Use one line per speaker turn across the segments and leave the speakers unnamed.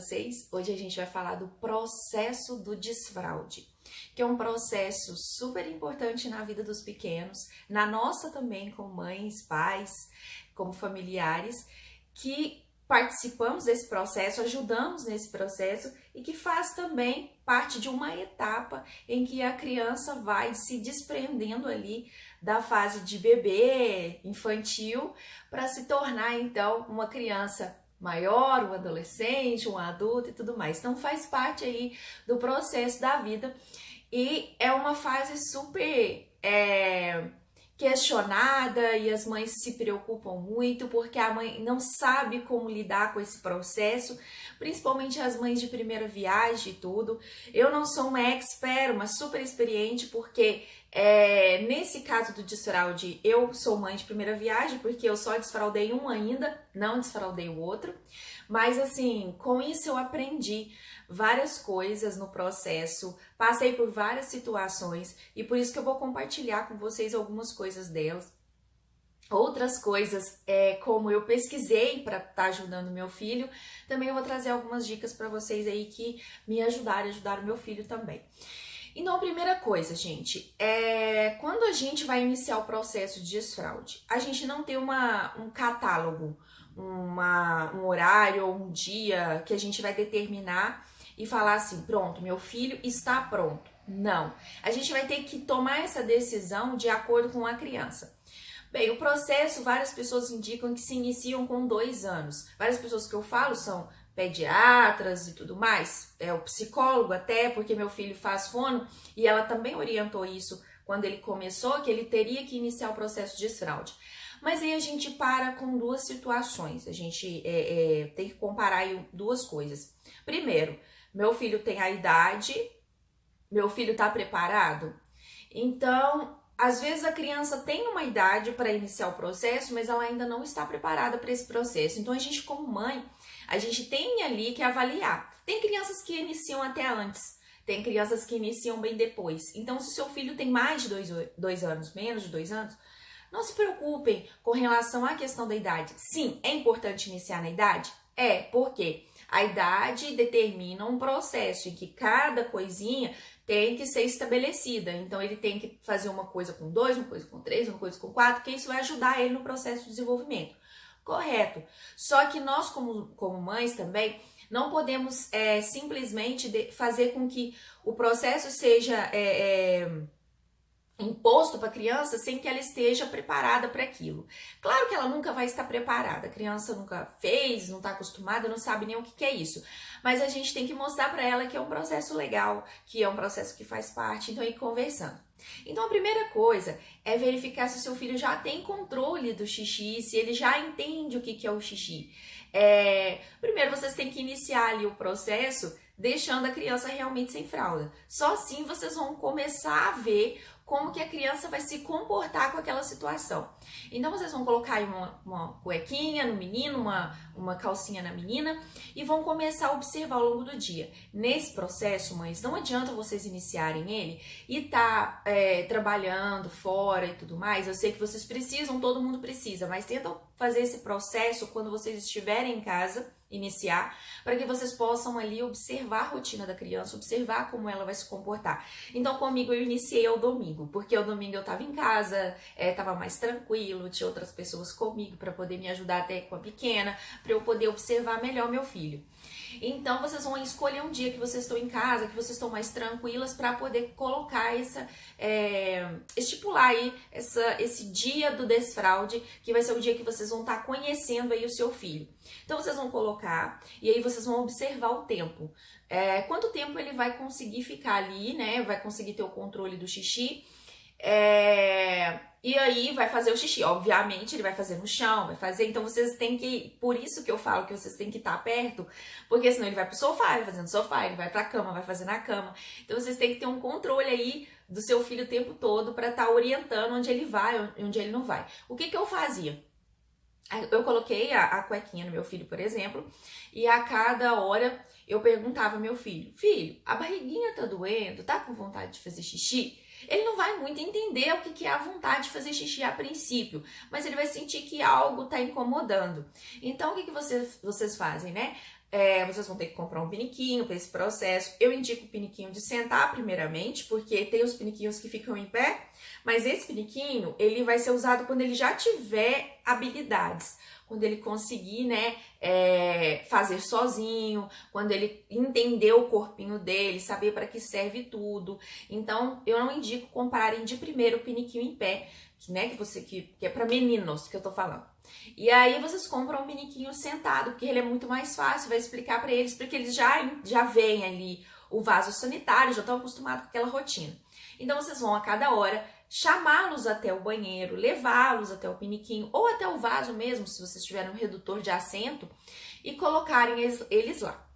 vocês? Hoje a gente vai falar do processo do desfraude, que é um processo super importante na vida dos pequenos, na nossa também, como mães, pais, como familiares, que participamos desse processo, ajudamos nesse processo e que faz também parte de uma etapa em que a criança vai se desprendendo ali da fase de bebê, infantil, para se tornar então uma criança maior, um adolescente, um adulto e tudo mais. Então faz parte aí do processo da vida e é uma fase super questionada e as mães se preocupam muito porque a mãe não sabe como lidar com esse processo, principalmente as mães de primeira viagem e tudo. Eu não sou uma expert, uma super experiente, porque nesse caso do desfraude eu sou mãe de primeira viagem, porque eu só desfraudei um ainda, não desfraudei o outro, mas assim, com isso eu aprendi várias coisas no processo, passei por várias situações e por isso que eu vou compartilhar com vocês algumas coisas delas. Outras coisas, como eu pesquisei para estar ajudando meu filho, também eu vou trazer algumas dicas para vocês aí que me ajudaram o meu filho também. Então, a primeira coisa, gente, quando a gente vai iniciar o processo de desfraude, a gente não tem um catálogo, um horário ou um dia que a gente vai determinar e falar assim, pronto, meu filho está pronto. Não, a gente vai ter que tomar essa decisão de acordo com a criança. Bem, o processo, várias pessoas indicam que se iniciam com 2 anos. Várias pessoas que eu falo são pediatras e tudo mais, o psicólogo até, porque meu filho faz fono e ela também orientou isso quando ele começou, que ele teria que iniciar o processo de desfraude. Mas aí a gente para com duas situações, a gente tem que comparar aí duas coisas. Primeiro, meu filho tem a idade, meu filho está preparado? Então, às vezes a criança tem uma idade para iniciar o processo, mas ela ainda não está preparada para esse processo. Então, a gente como mãe, a gente tem ali que avaliar. Tem crianças que iniciam até antes, tem crianças que iniciam bem depois. Então, se o seu filho tem mais de 2 anos, menos de 2 anos, não se preocupem com relação à questão da idade. Sim, é importante iniciar na idade? Porque a idade determina um processo em que cada coisinha tem que ser estabelecida. Então, ele tem que fazer uma coisa com 2, uma coisa com 3, uma coisa com 4, que isso vai ajudar ele no processo de desenvolvimento. Correto. Só que nós, como mães também, não podemos simplesmente fazer com que o processo seja imposto para a criança sem que ela esteja preparada para aquilo. Claro que ela nunca vai estar preparada, a criança nunca fez, não está acostumada, não sabe nem o que é isso. Mas a gente tem que mostrar para ela que é um processo legal, que é um processo que faz parte, então ir conversando. Então a primeira coisa é verificar se o seu filho já tem controle do xixi, se ele já entende o que é o xixi. Primeiro vocês têm que iniciar ali o processo deixando a criança realmente sem fralda. Só assim vocês vão começar a ver como que a criança vai se comportar com aquela situação. Então, vocês vão colocar aí uma cuequinha no menino, uma calcinha na menina e vão começar a observar ao longo do dia. Nesse processo, mães, não adianta vocês iniciarem ele e trabalhando fora e tudo mais. Eu sei que vocês precisam, todo mundo precisa, mas tentam fazer esse processo quando vocês estiverem em casa, iniciar, para que vocês possam ali observar a rotina da criança, observar como ela vai se comportar. Então, comigo eu iniciei ao domingo, porque ao domingo eu tava em casa, tava mais tranquilo, tinha outras pessoas comigo para poder me ajudar até com a pequena, para eu poder observar melhor meu filho. Então, vocês vão escolher um dia que vocês estão em casa, que vocês estão mais tranquilas, para poder colocar estipular aí esse dia do desfraude, que vai ser o dia que vocês vão estar conhecendo aí o seu filho. Então, vocês vão colocar e aí vocês vão observar o tempo. Quanto tempo ele vai conseguir ficar ali, né? Vai conseguir ter o controle do xixi. E aí vai fazer o xixi, obviamente ele vai fazer no chão, então vocês têm que, por isso que eu falo que vocês têm que estar perto, porque senão ele vai pro sofá, ele vai fazer no sofá, ele vai pra cama, vai fazer na cama, então vocês têm que ter um controle aí do seu filho o tempo todo para estar orientando onde ele vai, onde ele não vai. O que eu fazia? Eu coloquei a cuequinha no meu filho, por exemplo, e a cada hora eu perguntava ao meu filho, a barriguinha tá doendo, tá com vontade de fazer xixi? Ele não vai muito entender o que é a vontade de fazer xixi a princípio, mas ele vai sentir que algo está incomodando. Então, o que vocês fazem, né? Vocês vão ter que comprar um piniquinho para esse processo. Eu indico o piniquinho de sentar primeiramente, porque tem os piniquinhos que ficam em pé, mas esse piniquinho, ele vai ser usado quando ele já tiver habilidades, quando ele conseguir, né, fazer sozinho, quando ele entender o corpinho dele, saber para que serve tudo. Então, eu não indico comprarem de primeiro o piniquinho em pé, né, que é para meninos que eu tô falando. E aí vocês compram um piniquinho sentado, porque ele é muito mais fácil, vai explicar para eles, porque eles já veem ali o vaso sanitário, já estão acostumados com aquela rotina. Então vocês vão a cada hora chamá-los até o banheiro, levá-los até o piniquinho ou até o vaso mesmo, se vocês tiverem um redutor de assento, e colocarem eles lá.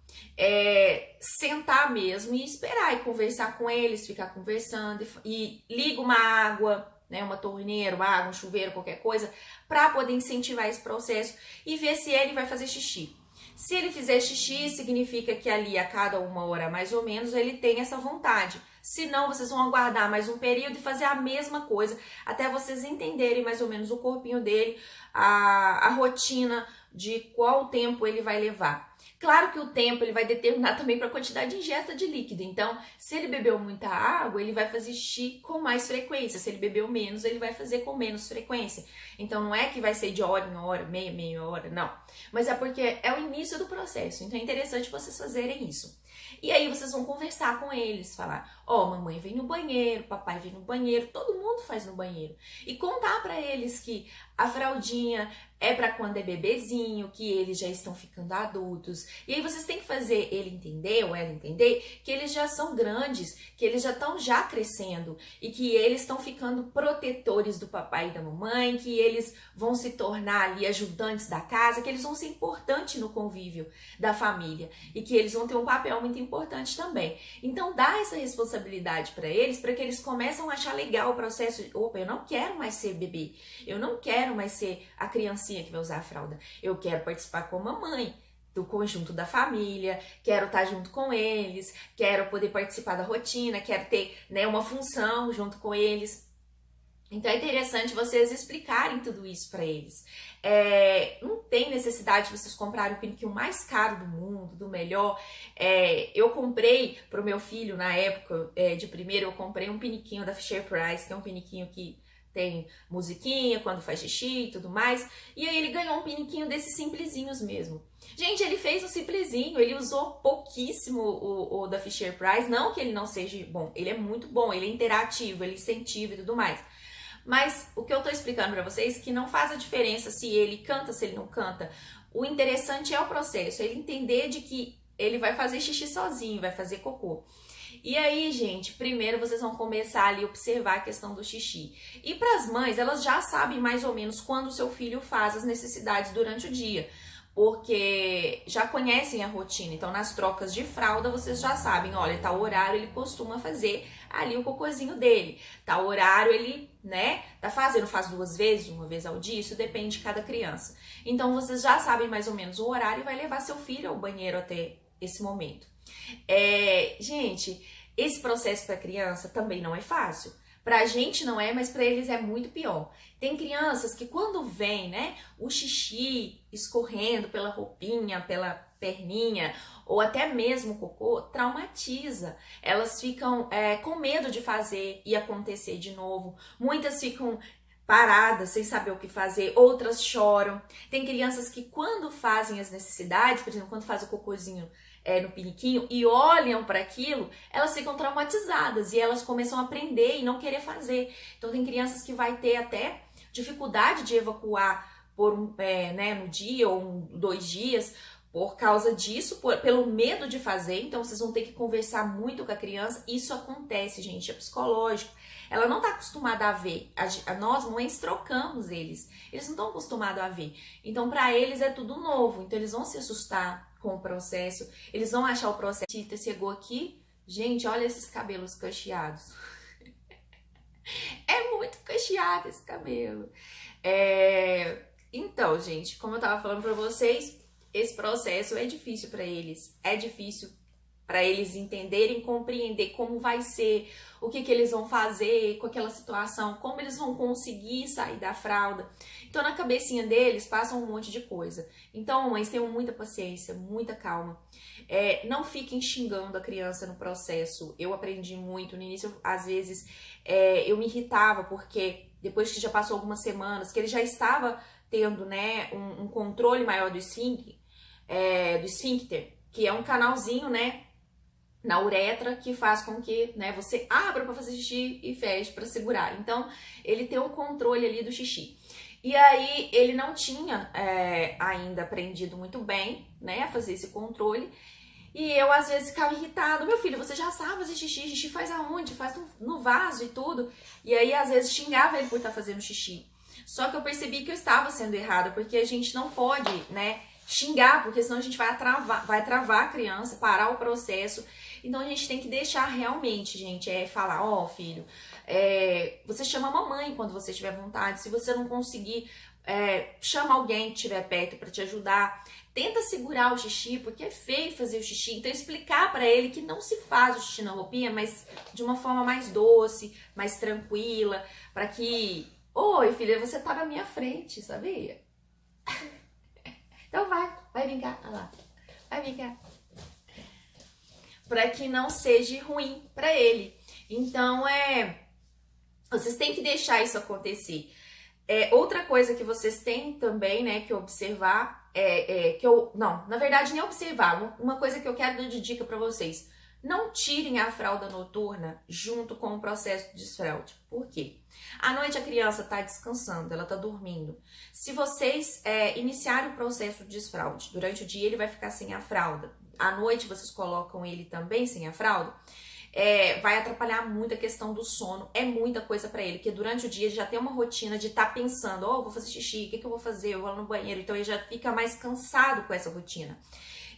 Sentar mesmo e esperar e conversar com eles, ficar conversando e liga uma água, né, uma torneira, uma água, um chuveiro, qualquer coisa, para poder incentivar esse processo e ver se ele vai fazer xixi. Se ele fizer xixi, significa que ali a cada 1 hora mais ou menos ele tem essa vontade. Se não, vocês vão aguardar mais um período e fazer a mesma coisa até vocês entenderem mais ou menos o corpinho dele, a rotina de qual tempo ele vai levar. Claro que o tempo ele vai determinar também para a quantidade de ingesta de líquido. Então, se ele bebeu muita água, ele vai fazer xixi com mais frequência. Se ele bebeu menos, ele vai fazer com menos frequência. Então, não é que vai ser de hora em hora, meia hora, não. Mas é porque é o início do processo. Então, é interessante vocês fazerem isso. E aí, vocês vão conversar com eles, falar, mamãe vem no banheiro, papai vem no banheiro, todo mundo faz no banheiro. E contar para eles que a fraldinha é para quando é bebezinho, que eles já estão ficando adultos. E aí vocês têm que fazer ele entender ou ela entender que eles já são grandes, que eles já estão crescendo e que eles estão ficando protetores do papai e da mamãe, que eles vão se tornar ali ajudantes da casa, que eles vão ser importantes no convívio da família e que eles vão ter um papel muito importante também. Então dá essa responsabilidade para que eles começam a achar legal o processo. Opa, eu não quero mais ser bebê, eu não quero mais ser a criancinha que vai usar a fralda. Eu quero participar com a mamãe do conjunto da família, quero estar junto com eles, quero poder participar da rotina, quero ter, né, uma função junto com eles. Então é interessante vocês explicarem tudo isso para eles. Não tem necessidade de vocês comprarem o piniquinho mais caro do mundo, do melhor. Eu comprei para o meu filho na época, de primeiro, eu comprei um piniquinho da Fisher-Price, que é um piniquinho que tem musiquinha quando faz xixi e tudo mais. E aí ele ganhou um piniquinho desses simplesinhos mesmo. Gente, ele fez um simplesinho, ele usou pouquíssimo o da Fisher-Price. Não que ele não seja bom, ele é muito bom, ele é interativo, ele incentiva e tudo mais. Mas o que eu tô explicando pra vocês é que não faz a diferença se ele canta, se ele não canta. O interessante é o processo, ele entender de que ele vai fazer xixi sozinho, vai fazer cocô. E aí, gente, primeiro vocês vão começar ali a observar a questão do xixi. E para as mães, elas já sabem mais ou menos quando o seu filho faz as necessidades durante o dia, porque já conhecem a rotina. Então, nas trocas de fralda, vocês já sabem, olha, tal horário ele costuma fazer ali o cocôzinho dele. Tal horário ele, né, faz 2 vezes, 1 vez ao dia, isso depende de cada criança. Então, vocês já sabem mais ou menos o horário e vai levar seu filho ao banheiro até esse momento. Gente, esse processo para criança também não é fácil. Pra gente não é, mas pra eles é muito pior. Tem crianças que quando vem, né, o xixi escorrendo pela roupinha, pela perninha, ou até mesmo o cocô, traumatiza. Elas ficam com medo de fazer e acontecer de novo. Muitas ficam paradas, sem saber o que fazer, outras choram. Tem crianças que quando fazem as necessidades, por exemplo, quando faz o cocôzinho no piniquinho e olham para aquilo, elas ficam traumatizadas e elas começam a aprender e não querer fazer. Então tem crianças que vai ter até dificuldade de evacuar por no dia ou 2 dias por causa disso, pelo medo de fazer. Então vocês vão ter que conversar muito com a criança. Isso acontece, gente, é psicológico. Ela não está acostumada a ver. Nós, mães, trocamos eles. Eles não estão acostumados a ver. Então, para eles é tudo novo. Então, eles vão se assustar com o processo. Eles vão achar o processo. Tita chegou aqui. Gente, olha esses cabelos cacheados. É muito cacheado esse cabelo. Então, gente, como eu estava falando para vocês, esse processo é difícil para eles. É difícil para eles entenderem, compreender como vai ser, o que eles vão fazer com aquela situação, como eles vão conseguir sair da fralda. Então, na cabecinha deles, passam um monte de coisa. Então, mães, tenham muita paciência, muita calma. Não fiquem xingando a criança no processo. Eu aprendi muito. No início, às vezes, eu me irritava, porque depois que já passou algumas semanas, que ele já estava tendo, né, um controle maior do esfíncter, que é um canalzinho, né, na uretra, que faz com que, né, você abra para fazer xixi e feche para segurar. Então, ele tem um controle ali do xixi. E aí, ele não tinha ainda aprendido muito bem, né, a fazer esse controle. E eu, às vezes, ficava irritada. Meu filho, você já sabe fazer xixi? Xixi faz aonde? Faz no vaso e tudo. E aí, às vezes, xingava ele por estar fazendo xixi. Só que eu percebi que eu estava sendo errada, porque a gente não pode, né, xingar, porque senão a gente vai travar a criança, parar o processo. Então a gente tem que deixar realmente, gente, falar, ó, filho, você chama a mamãe quando você tiver vontade. Se você não conseguir, chama alguém que estiver perto para te ajudar. Tenta segurar o xixi, porque é feio fazer o xixi. Então explicar para ele que não se faz o xixi na roupinha, mas de uma forma mais doce, mais tranquila, para que, oi, filha, você tá na minha frente, sabia? Então vai brincar, olha lá, vai brincar. Para que não seja ruim para ele. Então, vocês têm que deixar isso acontecer. Outra coisa que vocês têm também, né, que observar, na verdade, nem observar, uma coisa que eu quero dar de dica para vocês. Não tirem a fralda noturna junto com o processo de desfraude. Por quê? À noite a criança está descansando, ela está dormindo. Se vocês iniciarem o processo de desfraude, durante o dia ele vai ficar sem a fralda. À noite vocês colocam ele também sem a fralda, vai atrapalhar muito a questão do sono. É muita coisa para ele, porque durante o dia ele já tem uma rotina de estar pensando, vou fazer xixi, o que eu vou fazer? Eu vou lá no banheiro. Então ele já fica mais cansado com essa rotina.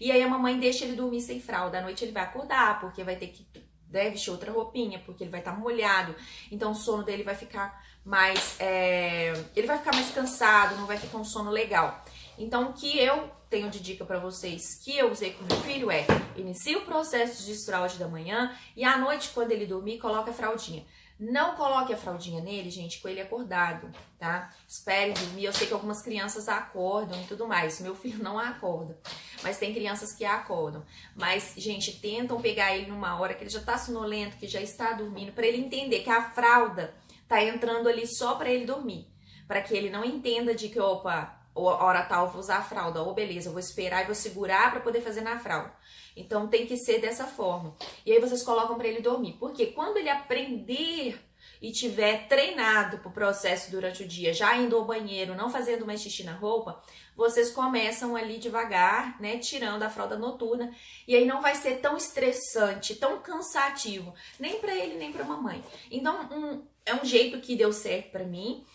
E aí a mamãe deixa ele dormir sem fralda. À noite ele vai acordar, porque vai ter que vestir outra roupinha, porque ele vai estar molhado. Então o sono dele vai ficar mais... ele vai ficar mais cansado, não vai ficar um sono legal. Então o que eu tenho de dica para vocês, que eu usei com meu filho inicie o processo de desfraude da manhã e à noite, quando ele dormir, coloque a fraldinha. Não coloque a fraldinha nele, gente, com ele acordado, tá? Espere dormir. Eu sei que algumas crianças acordam e tudo mais. Meu filho não acorda, mas tem crianças que acordam. Mas, gente, tentam pegar ele numa hora que ele já tá sonolento, que já está dormindo, para ele entender que a fralda tá entrando ali só para ele dormir. Para que ele não entenda de que, opa, hora tal eu vou usar a fralda, ou beleza, eu vou esperar e vou segurar para poder fazer na fralda. Então tem que ser dessa forma. E aí vocês colocam para ele dormir. Porque quando ele aprender e tiver treinado pro processo durante o dia, já indo ao banheiro, não fazendo mais xixi na roupa, vocês começam ali devagar, né, tirando a fralda noturna. E aí não vai ser tão estressante, tão cansativo, nem para ele, nem para a mamãe. Então é um jeito que deu certo para mim,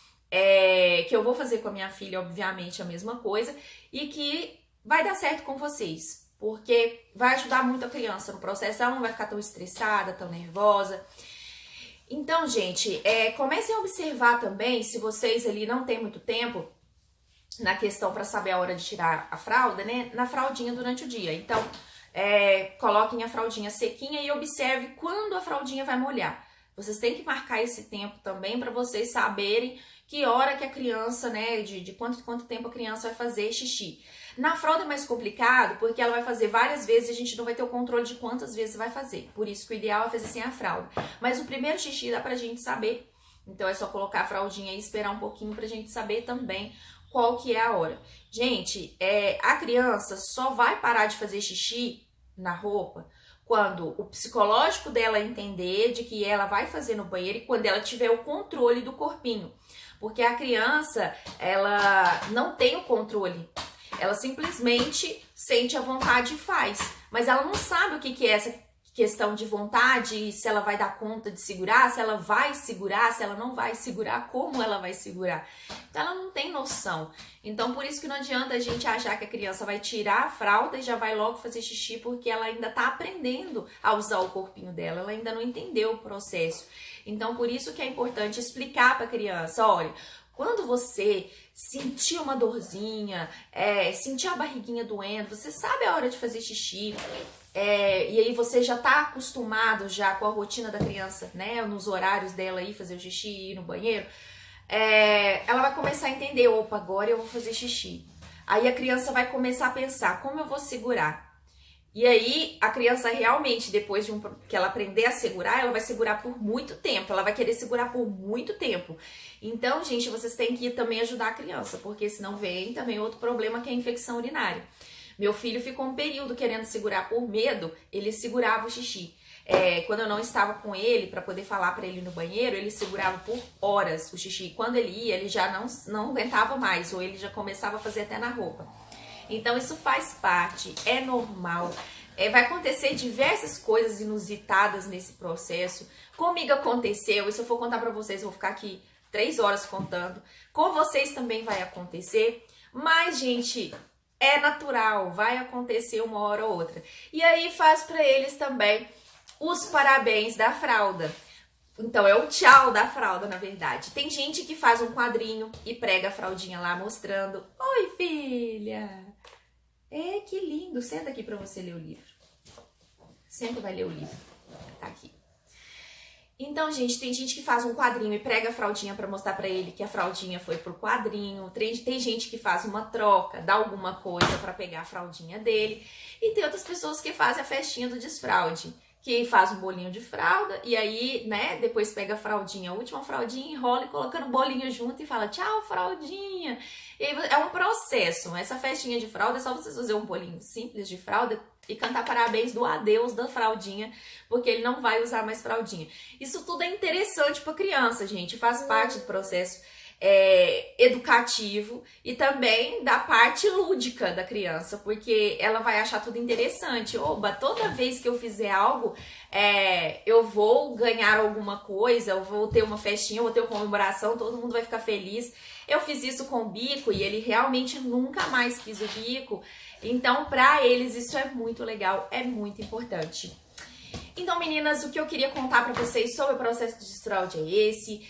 que eu vou fazer com a minha filha, obviamente, a mesma coisa, e que vai dar certo com vocês. Porque vai ajudar muito a criança no processo, ela não vai ficar tão estressada, tão nervosa. Então, gente, comecem a observar também, se vocês ali não tem muito tempo na questão para saber a hora de tirar a fralda, né? Na fraldinha durante o dia. Então, coloquem a fraldinha sequinha e observe quando a fraldinha vai molhar. Vocês têm que marcar esse tempo também para vocês saberem que hora que a criança, né, de quanto tempo a criança vai fazer xixi. Na fralda é mais complicado, porque ela vai fazer várias vezes e a gente não vai ter o controle de quantas vezes vai fazer. Por isso que o ideal é fazer sem a fralda. Mas o primeiro xixi dá pra gente saber. Então é só colocar a fraldinha e esperar um pouquinho pra gente saber também qual que é a hora. Gente, a criança só vai parar de fazer xixi na roupa quando o psicológico dela entender de que ela vai fazer no banheiro e quando ela tiver o controle do corpinho. Porque a criança, ela não tem o controle. Ela simplesmente sente a vontade e faz. Mas ela não sabe o que é essa questão de vontade, se ela vai dar conta de segurar, se ela vai segurar, se ela não vai segurar, como ela vai segurar. Então ela não tem noção. Então por isso que não adianta a gente achar que a criança vai tirar a fralda e já vai logo fazer xixi, porque ela ainda está aprendendo a usar o corpinho dela, ela ainda não entendeu o processo. Então por isso que é importante explicar para a criança, olha, quando você sentir uma dorzinha, sentir a barriguinha doendo, você sabe a hora de fazer xixi. e aí você já tá acostumado já com a rotina da criança, né? Nos horários dela aí, fazer o xixi e ir no banheiro, ela vai começar a entender, opa, agora eu vou fazer xixi. Aí a criança vai começar a pensar, como eu vou segurar? E aí, a criança realmente, depois que ela aprender a segurar, ela vai segurar por muito tempo. Ela vai querer segurar por muito tempo. Então, gente, vocês têm que também ajudar a criança, porque senão vem também outro problema, que é a infecção urinária. Meu filho ficou um período querendo segurar por medo, ele segurava o xixi. Quando eu não estava com ele, para poder falar para ele ir no banheiro, ele segurava por horas o xixi. Quando ele ia, ele já não aguentava mais, ou ele já começava a fazer até na roupa. Então isso faz parte, é normal. Vai acontecer diversas coisas inusitadas nesse processo. Comigo aconteceu, e se eu for contar pra vocês, eu vou ficar aqui 3 horas contando. Com vocês também vai acontecer. Mas, gente, é natural, vai acontecer uma hora ou outra. E aí faz pra eles também os parabéns da fralda. Então é o tchau da fralda, na verdade. Tem gente que faz um quadrinho e prega a fraldinha lá mostrando. Oi, filha! Que lindo! Senta aqui pra você ler o livro. Senta e vai ler o livro. Tá aqui. Então, gente, tem gente que faz um quadrinho e prega a fraldinha pra mostrar pra ele que a fraldinha foi pro quadrinho. Tem gente que faz uma troca, dá alguma coisa pra pegar a fraldinha dele. E tem outras pessoas que fazem a festinha do desfraude, que faz um bolinho de fralda e aí, né, depois pega a fraldinha, a última fraldinha, enrola e colocando o bolinho junto e fala tchau, fraldinha. E aí, é um processo. Essa festinha de fralda é só vocês fazer um bolinho simples de fralda e cantar parabéns do adeus da fraldinha, porque ele não vai usar mais fraldinha. Isso tudo é interessante para criança, gente, faz parte do processo educativo e também da parte lúdica da criança, porque ela vai achar tudo interessante. Oba, toda vez que eu fizer algo, eu vou ganhar alguma coisa, eu vou ter uma festinha, eu vou ter uma comemoração, todo mundo vai ficar feliz. Eu fiz isso com o Bico e ele realmente nunca mais quis o Bico. Então, pra eles, isso é muito legal, é muito importante. Então, meninas, o que eu queria contar pra vocês sobre o processo de desfraude é esse.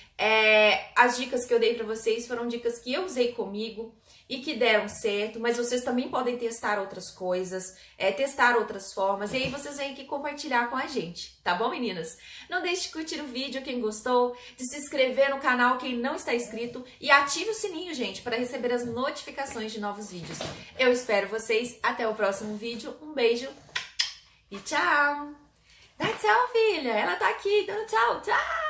As dicas que eu dei pra vocês foram dicas que eu usei comigo e que deram certo, mas vocês também podem testar outras coisas, testar outras formas, e aí vocês vêm aqui compartilhar com a gente, tá bom, meninas? Não deixe de curtir o vídeo quem gostou, de se inscrever no canal quem não está inscrito e ative o sininho, gente, para receber as notificações de novos vídeos. Eu espero vocês, até o próximo vídeo, um beijo e tchau! Dá tchau, filha, ela tá aqui, dando tchau, tchau!